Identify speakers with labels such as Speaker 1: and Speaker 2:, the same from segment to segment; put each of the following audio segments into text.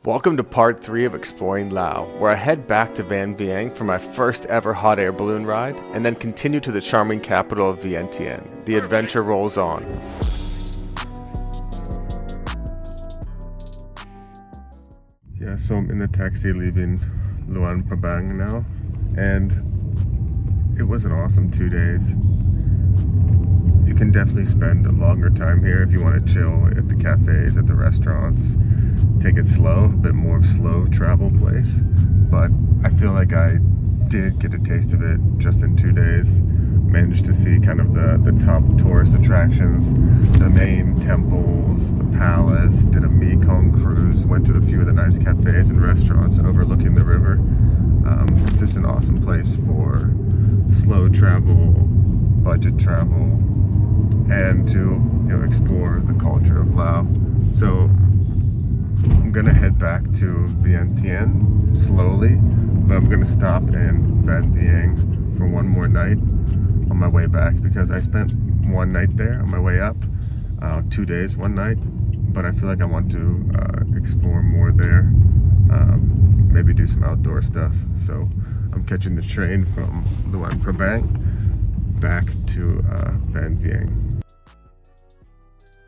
Speaker 1: Welcome to part 3 of exploring Laos, where I head back to Vang Vieng for my first ever hot air balloon ride, and then continue to the charming capital of Vientiane. The adventure rolls on. Yeah, so I'm in the taxi leaving Luang Prabang now, and it was an awesome 2 days. You can definitely spend a longer time here if you want to chill at the cafes, at the restaurants. Take it slow, a bit more of a slow travel place, but I feel like I did get a taste of it just in 2 days. Managed to see kind of the top tourist attractions, the main temples, the palace, did a Mekong cruise, went to a few of the nice cafes and restaurants overlooking the river. It's just an awesome place for slow travel, budget travel, and to explore the culture of Laos. So I'm gonna head back to Vientiane slowly, but I'm gonna stop in Wat Sisaket for one more night on my way back, because I spent one night there on my way up, 2 days, one night, but I feel like I want to explore more there, maybe do some outdoor stuff. So I'm catching the train from Luang Prabang back to Vang Vieng.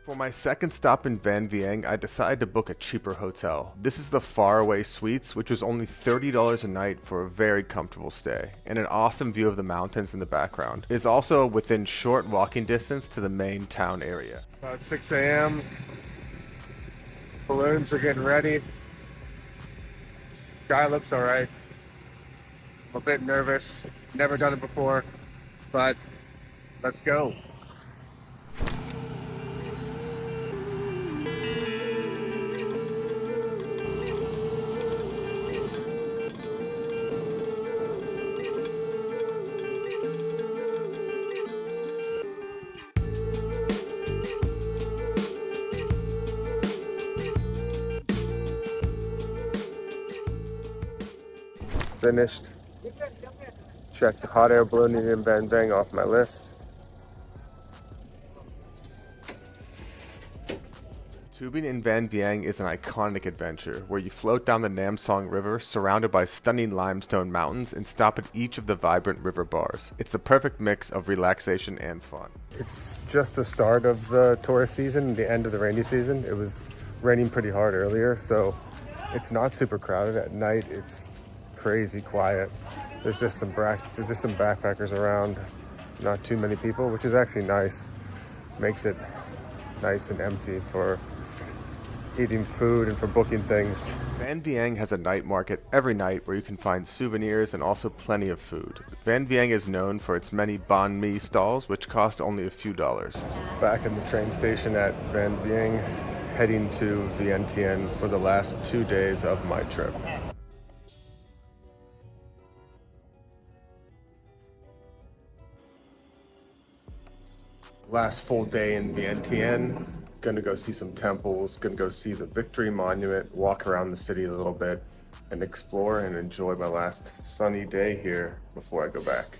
Speaker 1: For my second stop in Vang Vieng, I decided to book a cheaper hotel. This is the Faraway Suites, which was only $30 a night for a very comfortable stay, and an awesome view of the mountains in the background. It is also within short walking distance to the main town area. About 6 a.m. Balloons are getting ready. Sky looks alright. I'm a bit nervous. Never done it before, but let's go. Finished. Check the hot air ballooning in Vang Vieng off my list. Tubing in Vang Vieng is an iconic adventure where you float down the Nam Song River surrounded by stunning limestone mountains and stop at each of the vibrant river bars. It's the perfect mix of relaxation and fun. It's just the start of the tourist season, the end of the rainy season. It was raining pretty hard earlier, so it's not super crowded. At night it's crazy quiet. There's just some backpackers around, not too many people, which is actually nice. Makes it nice and empty for eating food and for booking things. Vang Vieng has a night market every night where you can find souvenirs and also plenty of food. Vang Vieng is known for its many banh mi stalls, which cost only a few dollars. Back in the train station at Vang Vieng, heading to Vientiane for the last 2 days of my trip. Last full day in Vientiane. Gonna go see some temples, gonna go see the Victory Monument, walk around the city a little bit, and explore and enjoy my last sunny day here before I go back.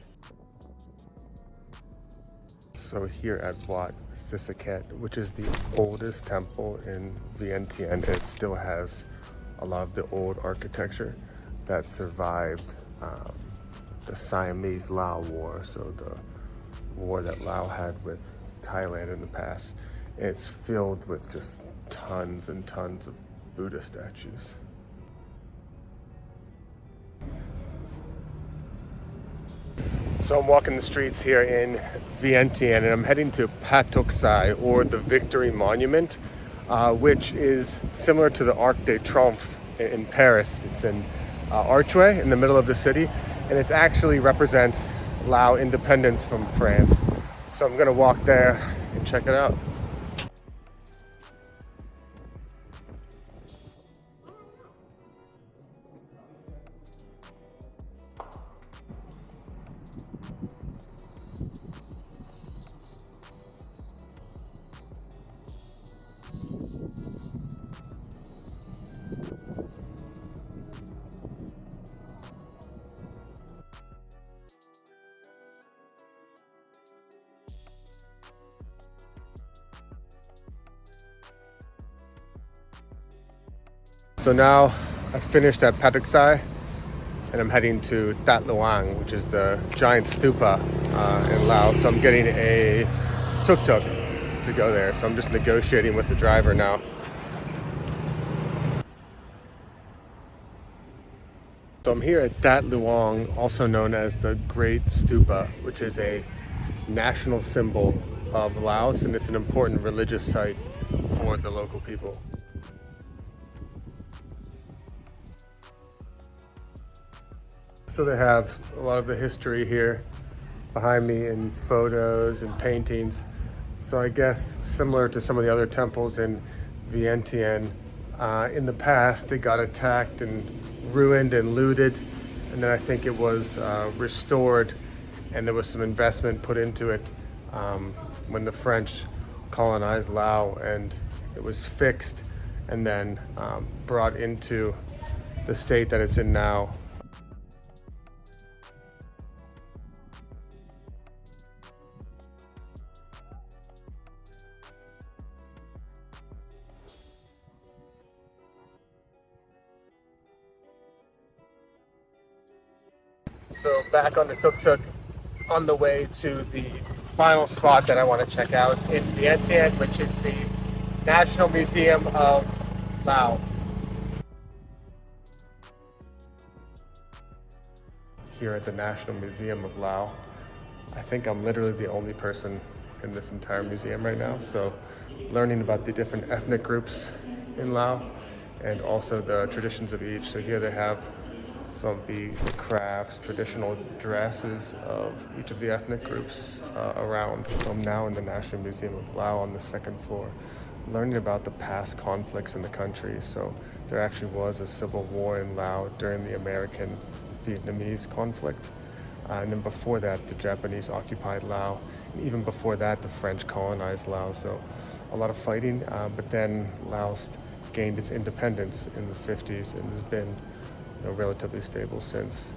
Speaker 1: So here at Wat Sisaket, which is the oldest temple in Vientiane, it still has a lot of the old architecture that survived the Siamese-Lao War, so the war that Laos had with Thailand in the past. It's filled with just tons and tons of Buddha statues. So I'm walking the streets here in Vientiane, and I'm heading to Patok Sai, or the Victory Monument, which is similar to the Arc de Triomphe in Paris. It's an archway in the middle of the city, and it actually represents Lao independence from France. So I'm gonna walk there and check it out. So now I've finished at Patuxai and I'm heading to That Luang, which is the giant stupa in Laos. So I'm getting a tuk-tuk to go there. So I'm just negotiating with the driver now. So I'm here at That Luang, also known as the Great Stupa, which is a national symbol of Laos, and it's an important religious site for the local people. So they have a lot of the history here behind me in photos and paintings. So I guess similar to some of the other temples in Vientiane, in the past they got attacked and ruined and looted, and then I think it was restored, and there was some investment put into it when the French colonized Laos, and it was fixed and then brought into the state that it's in now. So back on the tuk-tuk, on the way to the final spot that I want to check out in Vientiane, which is the National Museum of Laos. Here at the National Museum of Laos, I think I'm literally the only person in this entire museum right now. So learning about the different ethnic groups in Laos and also the traditions of each. So here they have some of the crafts, traditional dresses of each of the ethnic groups around. So I'm now in the National Museum of Laos on the second floor, learning about the past conflicts in the country. So there actually was a civil war in Laos during the American-Vietnamese conflict. And then before that, the Japanese occupied Laos. And even before that, the French colonized Laos. So a lot of fighting, but then Laos gained its independence in the 50s and has been relatively stable since.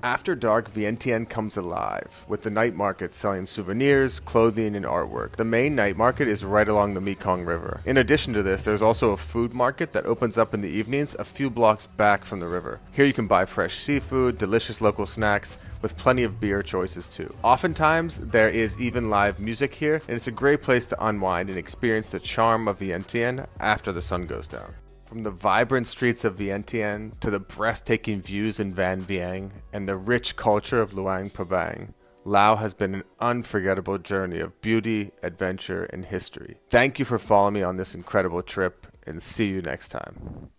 Speaker 1: After dark, Vientiane comes alive, with the night market selling souvenirs, clothing, and artwork. The main night market is right along the Mekong River. In addition to this, there's also a food market that opens up in the evenings a few blocks back from the river. Here you can buy fresh seafood, delicious local snacks, with plenty of beer choices too. Oftentimes, there is even live music here, and it's a great place to unwind and experience the charm of Vientiane after the sun goes down. From the vibrant streets of Vientiane to the breathtaking views in Vang Vieng and the rich culture of Luang Prabang, Laos has been an unforgettable journey of beauty, adventure, and history. Thank you for following me on this incredible trip, and see you next time.